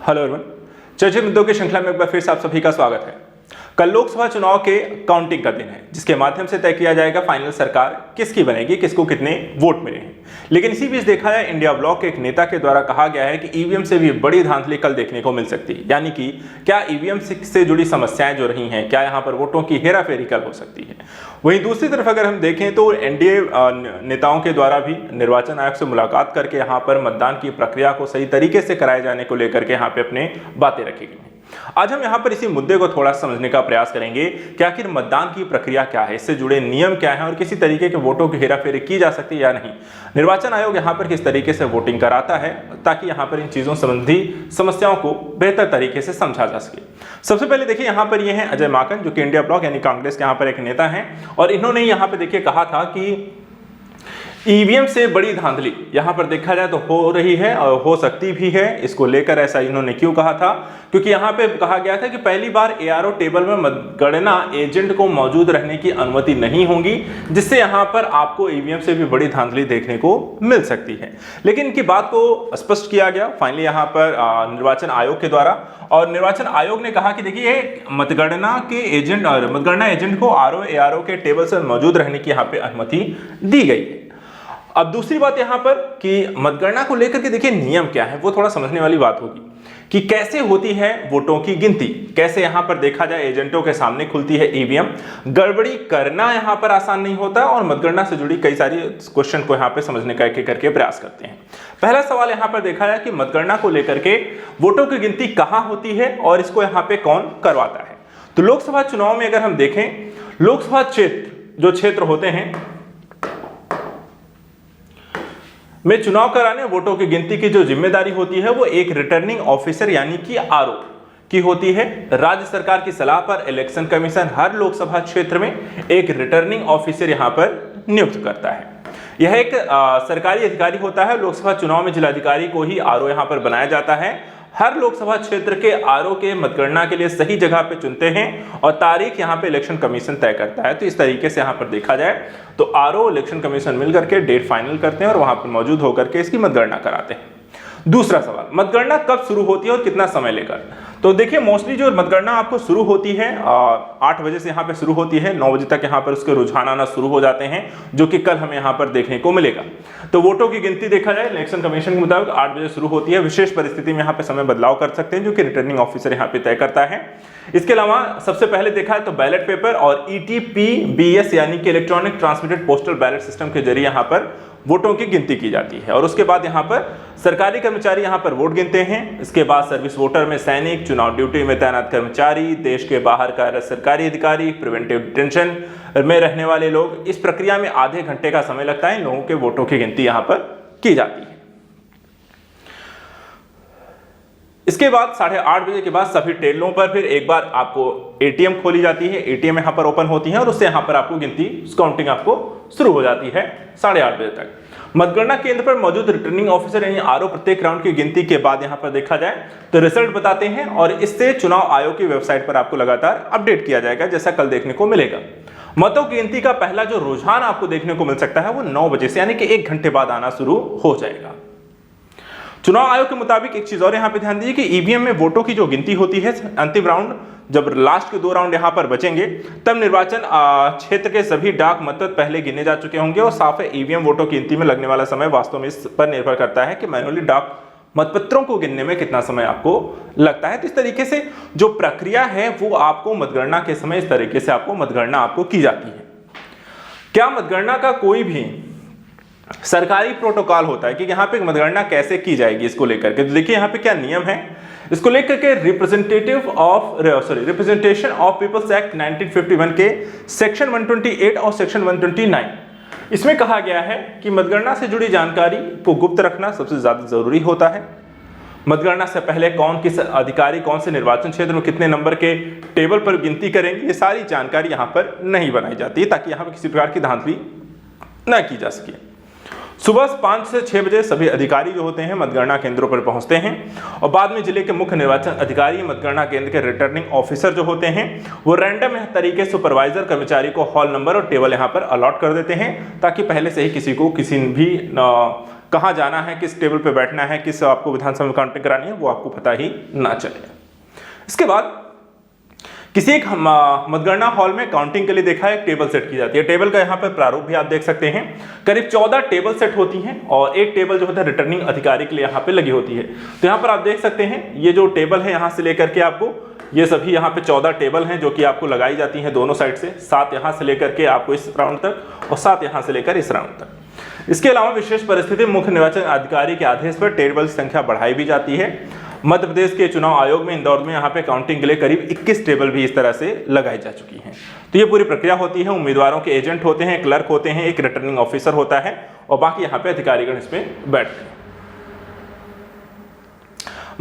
Hello everyone, चर्चित मुद्दों की श्रृंखला में एक बार फिर से आप सभी का स्वागत है। कल लोकसभा चुनाव के काउंटिंग का दिन है, जिसके माध्यम से तय किया जाएगा फाइनल सरकार किसकी बनेगी, किसको कितने वोट मिले हैं। लेकिन इसी बीच देखा जाए, इंडिया ब्लॉक के एक नेता के द्वारा कहा गया है कि ईवीएम से भी बड़ी धांधली कल देखने को मिल सकती है। यानी कि क्या ईवीएम से जुड़ी समस्याएं जो रही हैं, क्या यहाँ पर वोटों की हेराफेरी कल हो सकती है। वहीं दूसरी तरफ अगर हम देखें तो एनडीए नेताओं के द्वारा भी निर्वाचन आयोग से मुलाकात करके यहाँ पर मतदान की प्रक्रिया को सही तरीके से कराए जाने को लेकर के यहाँ पे अपने बातें रखी गई हैं। आज हम यहाँ पर इसी मुद्दे को थोड़ा समझने का प्रयास करेंगे कि आखिर मतदान की प्रक्रिया क्या है, इससे जुड़े नियम क्या हैं और किसी तरीके के वोटों की हेराफेरी की जा सकती है या नहीं। निर्वाचन आयोग यहाँ पर किस तरीके से वोटिंग कराता है, ताकि यहाँ पर इन चीजों संबंधी समस्याओं को बेहतर तरीके से समझा जा सके। सबसे पहले देखिए, यहाँ पर ये हैं अजय माकन, जो कि इंडिया ब्लॉक यानी कांग्रेस के यहाँ पर एक नेता हैं, और इन्होंने यहाँ पे देखिए कहा था कि ईवीएम से बड़ी धांधली यहाँ पर देखा जाए तो हो रही है और हो सकती भी है। इसको लेकर ऐसा इन्होंने क्यों कहा था, क्योंकि यहाँ पे कहा गया था कि पहली बार एआरओ टेबल में मतगणना एजेंट को मौजूद रहने की अनुमति नहीं होगी, जिससे यहाँ पर आपको ईवीएम से भी बड़ी धांधली देखने को मिल सकती है। लेकिन इनकी बात को स्पष्ट किया गया फाइनली यहाँ पर निर्वाचन आयोग के द्वारा, और निर्वाचन आयोग ने कहा कि देखिए मतगणना के एजेंट और मतगणना एजेंट को आरओ एआरओ के टेबल से मौजूद रहने की यहाँ पे अनुमति दी गई है। अब दूसरी बात यहाँ पर कि मतगणना को लेकर के देखिए नियम क्या है, वो थोड़ा समझने वाली बात होगी कि कैसे होती है वोटों की गिनती, कैसे यहाँ पर देखा जाए एजेंटों के सामने खुलती है ईवीएम। गड़बड़ी करना यहाँ पर आसान नहीं होता, और मतगणना से जुड़ी कई सारी क्वेश्चन को यहाँ पे समझने का एक एक करके प्रयास करते हैं। पहला सवाल यहाँ पर देखा जाए कि मतगणना को लेकर के वोटों की गिनती कहाँ होती है और इसको यहाँ पे कौन करवाता है। तो लोकसभा चुनाव में अगर हम देखें, लोकसभा क्षेत्र होते हैं में चुनाव कराने वोटों की गिनती की जो जिम्मेदारी होती है वो एक रिटर्निंग ऑफिसर यानी कि आरओ की होती है। राज्य सरकार की सलाह पर इलेक्शन कमीशन हर लोकसभा क्षेत्र में एक रिटर्निंग ऑफिसर यहां पर नियुक्त करता है। यह एक सरकारी अधिकारी होता है। लोकसभा चुनाव में जिलाधिकारी को ही आरओ यहां पर बनाया जाता है। हर लोकसभा क्षेत्र के आरओ के मतगणना के लिए सही जगह पे चुनते हैं और तारीख यहाँ पे इलेक्शन कमीशन तय करता है। तो इस तरीके से यहाँ पर देखा जाए तो आरओ इलेक्शन कमीशन मिलकर के डेट फाइनल करते हैं और वहां पर मौजूद होकर के इसकी मतगणना कराते हैं। दूसरा सवाल, मतगणना कब शुरू होती है और कितना समय लेकर। तो देखिए मोस्टली जो मतगणना आपको शुरू होती है 8 बजे से यहाँ पे शुरू होती है, 9 बजे तक यहाँ पर उसके रुझान आना शुरू हो जाते हैं, जो कि कल हमें यहाँ पर देखने को मिलेगा। तो वोटों की गिनती देखा जाए इलेक्शन कमीशन के मुताबिक 8 बजे शुरू होती है। विशेष परिस्थिति में यहाँ पे समय बदलाव कर सकते हैं, जो कि रिटर्निंग ऑफिसर यहाँ पे तय करता है। इसके अलावा सबसे पहले देखा है तो बैलेट पेपर और ईटीपीबीएस यानी कि electronic transmitted postal ballot system के जरिए यहाँ पर वोटों की गिनती की जाती है। और उसके बाद यहाँ पर सरकारी कर्मचारी यहाँ पर वोट गिनते हैं। इसके बाद सर्विस वोटर में सैनिक, चुनाव ड्यूटी में तैनात कर्मचारी, देश के बाहर का सरकारी अधिकारी, प्रिवेंटिव डिटेंशन में रहने वाले लोग, इस प्रक्रिया में आधे घंटे का समय लगता है। इन लोगों के वोटों की गिनती यहाँ पर की जाती है। इसके बाद 8:30 बजे के बाद सभी टेबलों पर फिर एक बार आपको एटीएम खोली जाती है। एटीएम यहाँ पर ओपन होती है और उससे यहाँ पर आपको गिनती काउंटिंग आपको शुरू हो जाती है 8:30 बजे तक। मतगणना केंद्र पर मौजूद रिटर्निंग ऑफिसर यानी आरओ प्रत्येक राउंड की गिनती के बाद यहाँ पर देखा जाए तो रिजल्ट बताते हैं, और इससे चुनाव आयोग की वेबसाइट पर आपको लगातार अपडेट किया जाएगा, जैसा कल देखने को मिलेगा। मतों की गिनती का पहला जो रुझान आपको देखने को मिल सकता है वो 9 बजे से यानी कि 1 घंटे बाद आना शुरू हो जाएगा। चुनाव आयोग के मुताबिक एक चीज और यहाँ पे ध्यान दीजिए कि ईवीएम में वोटों की जो गिनती होती है, अंतिम राउंड जब लास्ट के 2 राउंड यहाँ पर बचेंगे, तब निर्वाचन क्षेत्र के सभी डाक मतपत्र पहले गिने जा चुके होंगे। और साफ है ईवीएम वोटों की गिनती में लगने वाला समय वास्तव में इस पर निर्भर करता है कि मैनुअली डाक मतपत्रों को गिनने में कितना समय आपको लगता है। तो इस तरीके से जो प्रक्रिया है वो आपको मतगणना के समय इस तरीके से आपको मतगणना आपको की जाती है। क्या मतगणना का कोई भी सरकारी प्रोटोकॉल होता है कि यहाँ पे मतगणना कैसे की जाएगी, इसको लेकर के? तो देखिए यहाँ पे क्या नियम है इसको लेकर के। रिप्रेजेंटेशन ऑफ पीपल्स एक्ट 1951 के सेक्शन 128 और सेक्शन 129, इसमें कहा गया है कि मतगणना से जुड़ी जानकारी को गुप्त रखना सबसे ज्यादा जरूरी होता है। मतगणना से पहले कौन किस अधिकारी कौन से निर्वाचन क्षेत्र में कितने नंबर के टेबल पर गिनती करेंगे, ये सारी जानकारी यहाँ पर नहीं बनाई जाती है, ताकि यहाँ पर किसी प्रकार की धांधली न की जा सके। सुबह 5 से 6 बजे सभी अधिकारी जो होते हैं मतगणना केंद्रों पर पहुंचते हैं, और बाद में जिले के मुख्य निर्वाचन अधिकारी मतगणना केंद्र के रिटर्निंग ऑफिसर जो होते हैं वो रैंडम तरीके से सुपरवाइजर कर्मचारी को हॉल नंबर और टेबल यहाँ पर अलॉट कर देते हैं, ताकि पहले से ही किसी को किसी भी कहाँ जाना है, किस टेबल पे बैठना है, किस आपको विधानसभा में काउंटिंग करानी है, वो आपको पता ही ना चले। इसके बाद किसी एक मतगणना हॉल में काउंटिंग के लिए देखा है, एक टेबल सेट की जाती है। टेबल का यहाँ पर प्रारूप भी आप देख सकते हैं। करीब 14 टेबल सेट होती हैं और एक टेबल जो होता है रिटर्निंग अधिकारी के लिए यहाँ पे लगी होती है। तो यहाँ पर आप देख सकते हैं ये जो टेबल है यहाँ से लेकर के आपको ये सभी यहाँ पे 14 टेबल हैं जो कि आपको लगाई जाती हैं दोनों साइड से, 7 यहाँ से लेकर के आपको इस राउंड तक और 7 यहाँ से लेकर इस राउंड तक। इसके अलावा विशेष परिस्थिति मुख्य निर्वाचन अधिकारी के आदेश पर टेबल की संख्या बढ़ाई भी जाती है। मध्य प्रदेश के चुनाव आयोग में इंदौर में यहाँ पे काउंटिंग के लिए करीब 21 टेबल भी इस तरह से लगाई जा चुकी हैं। तो ये पूरी प्रक्रिया होती है। उम्मीदवारों के एजेंट होते हैं, क्लर्क होते हैं, एक रिटर्निंग ऑफिसर होता है और बाकी यहाँ पे अधिकारीगण इसमें बैठते हैं।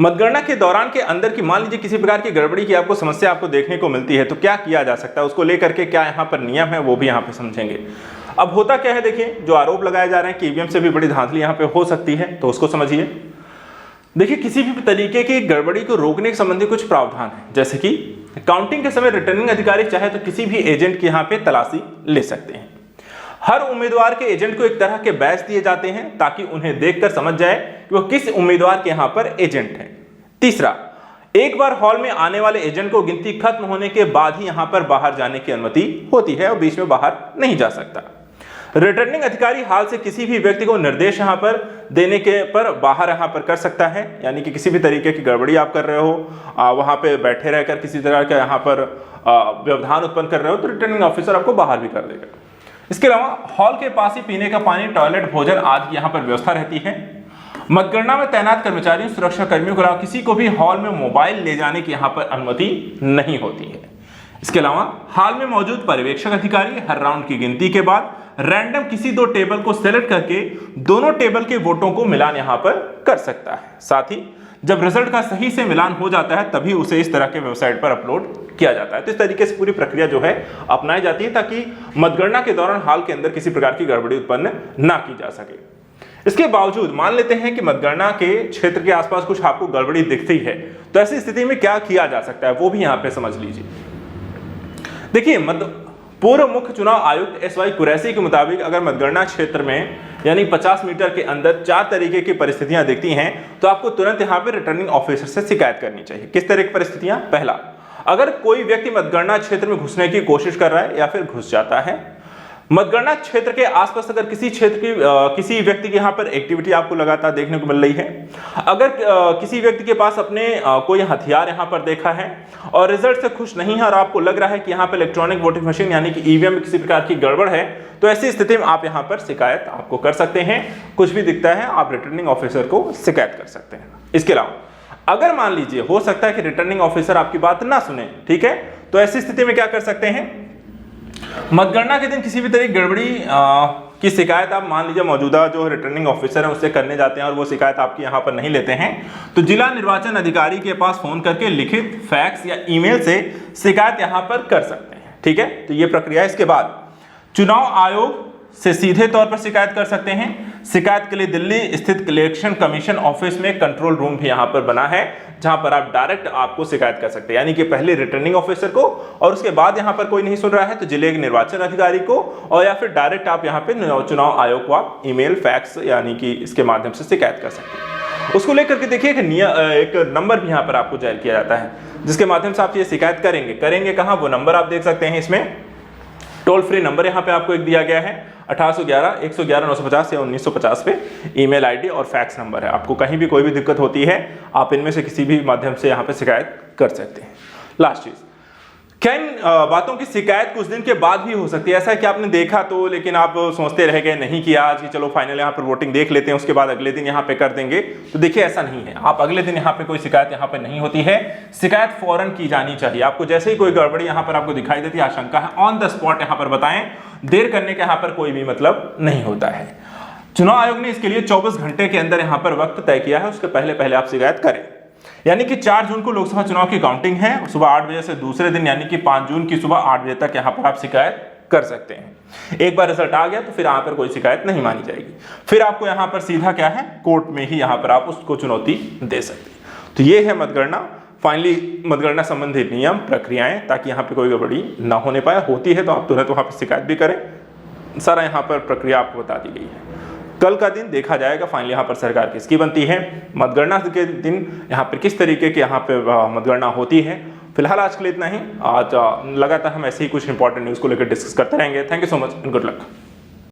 मतगणना के दौरान के अंदर की मान लीजिए किसी प्रकार की गड़बड़ी की आपको समस्या आपको देखने को मिलती है तो क्या किया जा सकता है, उसको लेकर के क्या यहाँ पर नियम है वो भी यहाँ पे समझेंगे। अब होता क्या है, देखिए जो आरोप लगाए जा रहे हैं कि ईवीएम से भी बड़ी धांधली यहाँ पे हो सकती है, तो उसको समझिए। देखिए किसी भी तरीके की गड़बड़ी को रोकने के संबंधी कुछ प्रावधान है, जैसे कि काउंटिंग के समय रिटर्निंग अधिकारी चाहे तो किसी भी एजेंट की यहाँ पे तलाशी ले सकते हैं। हर उम्मीदवार के एजेंट को एक तरह के बैच दिए जाते हैं ताकि उन्हें देखकर समझ जाए कि वो किस उम्मीदवार के यहाँ पर एजेंट है। तीसरा, एक बार हॉल में आने वाले एजेंट को गिनती खत्म होने के बाद ही यहाँ पर बाहर जाने की अनुमति होती है और बीच में बाहर नहीं जा सकता। रिटर्निंग अधिकारी हाल से किसी भी व्यक्ति को निर्देश यहाँ पर देने के पर बाहर यहाँ पर कर सकता है, यानी कि किसी भी तरीके की गड़बड़ी आप कर रहे हो, वहाँ पे बैठे रहकर किसी तरह का यहाँ पर व्यवधान उत्पन्न कर रहे हो तो रिटर्निंग ऑफिसर आपको बाहर भी कर देगा। इसके अलावा हॉल के पास ही पीने का पानी, टॉयलेट, भोजन आदि यहाँ पर व्यवस्था रहती है। मतगणना में तैनात कर्मचारियों, सुरक्षा कर्मियों के अलावा किसी को भी हॉल में मोबाइल ले जाने की यहाँ पर अनुमति नहीं होती है। इसके अलावा हाल में मौजूद पर्यवेक्षक अधिकारी हर राउंड की गिनती के बाद रैंडम किसी 2 टेबल को सेलेक्ट करके दोनों टेबल के वोटों को मिलान यहाँ पर कर सकता है। साथ ही जब रिजल्ट का सही से मिलान हो जाता है तभी उसे इस तरह के वेबसाइट पर अपलोड किया जाता है। तो इस तरीके से पूरी प्रक्रिया जो है अपनाई जाती है ताकि मतगणना के दौरान हाल के अंदर किसी प्रकार की गड़बड़ी उत्पन्न ना की जा सके। इसके बावजूद मान लेते हैं कि मतगणना के क्षेत्र के आसपास कुछ आपको गड़बड़ी दिखती है, तो ऐसी स्थिति में क्या किया जा सकता है वो भी यहाँ पे समझ लीजिए। देखिए पूर्व मुख्य चुनाव आयुक्त एसवाई कुरैशी के मुताबिक अगर मतगणना क्षेत्र में यानी 50 मीटर के अंदर 4 तरीके की परिस्थितियां दिखती हैं तो आपको तुरंत यहां पे रिटर्निंग ऑफिसर से शिकायत करनी चाहिए। किस तरह की परिस्थितियां? पहला, अगर कोई व्यक्ति मतगणना क्षेत्र में घुसने की कोशिश कर रहा है या फिर घुस जाता है। मतगणना क्षेत्र के आसपास अगर किसी क्षेत्र की किसी व्यक्ति की यहाँ पर एक्टिविटी आपको लगातार देखने को मिल रही है। अगर किसी व्यक्ति के पास अपने कोई हथियार यहाँ पर देखा है और रिजल्ट से खुश नहीं है और आपको लग रहा है कि यहाँ पर इलेक्ट्रॉनिक वोटिंग मशीन यानी कि ईवीएम में किसी प्रकार की गड़बड़ है, तो ऐसी स्थिति में आप यहाँ पर शिकायत आपको कर सकते हैं। कुछ भी दिखता है आप रिटर्निंग ऑफिसर को शिकायत कर सकते हैं। इसके अलावा अगर मान लीजिए हो सकता है कि रिटर्निंग ऑफिसर आपकी बात ना सुने, ठीक है, तो ऐसी स्थिति में क्या कर सकते हैं, मतगणना के दिन किसी भी तरह की गड़बड़ी की शिकायत आप मान लीजिए मौजूदा जो रिटर्निंग ऑफिसर है उससे करने जाते हैं और वो शिकायत आपकी यहाँ पर नहीं लेते हैं, तो जिला निर्वाचन अधिकारी के पास फोन करके लिखित, फैक्स या ईमेल से शिकायत यहाँ पर कर सकते हैं। ठीक है, तो ये प्रक्रिया। इसके बाद चुनाव आयोग से सीधे तौर पर शिकायत कर सकते हैं। शिकायत के लिए दिल्ली स्थित इलेक्शन कमीशन ऑफिस में कंट्रोल रूम भी यहाँ पर बना है जहां पर आप डायरेक्ट आपको शिकायत कर सकते हैं, यानी कि पहले रिटर्निंग ऑफिसर को और उसके बाद यहाँ पर कोई नहीं सुन रहा है तो जिले के निर्वाचन अधिकारी को, और या फिर डायरेक्ट आप यहाँ पे चुनाव आयोग को आप ईमेल, फैक्स यानी कि इसके माध्यम से शिकायत कर सकते हैं। उसको लेकर के देखिए एक नंबर भी यहाँ पर आपको जारी किया जाता है जिसके माध्यम से आप ये शिकायत करेंगे कहाँ, वो नंबर आप देख सकते हैं। इसमें टोल फ्री नंबर यहाँ पे आपको एक दिया गया है 1811 111 950 या 1950 पे ईमेल आईडी और फैक्स नंबर है। आपको कहीं भी कोई भी दिक्कत होती है आप इनमें से किसी भी माध्यम से यहाँ पे शिकायत कर सकते हैं। लास्ट चीज, क्या इन बातों की शिकायत कुछ दिन के बाद भी हो सकती है? ऐसा है कि आपने देखा तो लेकिन आप सोचते रह गए, नहीं किया आज कि चलो फाइनल यहाँ पर वोटिंग देख लेते हैं उसके बाद अगले दिन यहाँ पे कर देंगे, तो देखिए ऐसा नहीं है। आप अगले दिन यहाँ पे कोई शिकायत यहाँ पे नहीं होती है, शिकायत फौरन की जानी चाहिए। आपको जैसे ही कोई गड़बड़ी यहाँ पर आपको दिखाई देती है, आशंका है, ऑन द स्पॉट यहाँ पर बताएं, देर करने का यहाँ पर कोई भी मतलब नहीं होता है। चुनाव आयोग ने इसके लिए 24 घंटे के अंदर यहाँ पर वक्त तय किया है, उसके पहले आप शिकायत करें। यानी कि 4 जून को लोकसभा चुनाव की काउंटिंग है, सुबह 8 बजे से दूसरे दिन यानी कि 5 जून की सुबह 8 बजे तक यहाँ पर आप शिकायत कर सकते हैं। एक बार रिजल्ट आ गया तो फिर यहाँ पर कोई शिकायत नहीं मानी जाएगी, फिर आपको यहाँ पर सीधा क्या है, कोर्ट में ही यहाँ पर आप उसको चुनौती दे सकते हैं। तो ये है मतगणना, फाइनली मतगणना संबंधी नियम, प्रक्रियाएं, ताकि यहाँ पे कोई गड़बड़ी ना होने पाए। होती है तो आप तुरंत वहाँ पर शिकायत भी करें। सारा यहाँ पर प्रक्रिया आपको बता दी गई है। कल का दिन देखा जाएगा फाइनली यहाँ पर सरकार किसकी बनती है। मतगणना के दिन यहाँ पर किस तरीके की यहाँ पे मतगणना होती है। फिलहाल आज के लिए इतना ही। आज लगातार हम ऐसे ही कुछ इंपॉर्टेंट न्यूज़ को लेकर डिस्कस करते रहेंगे। Thank you so much and good luck.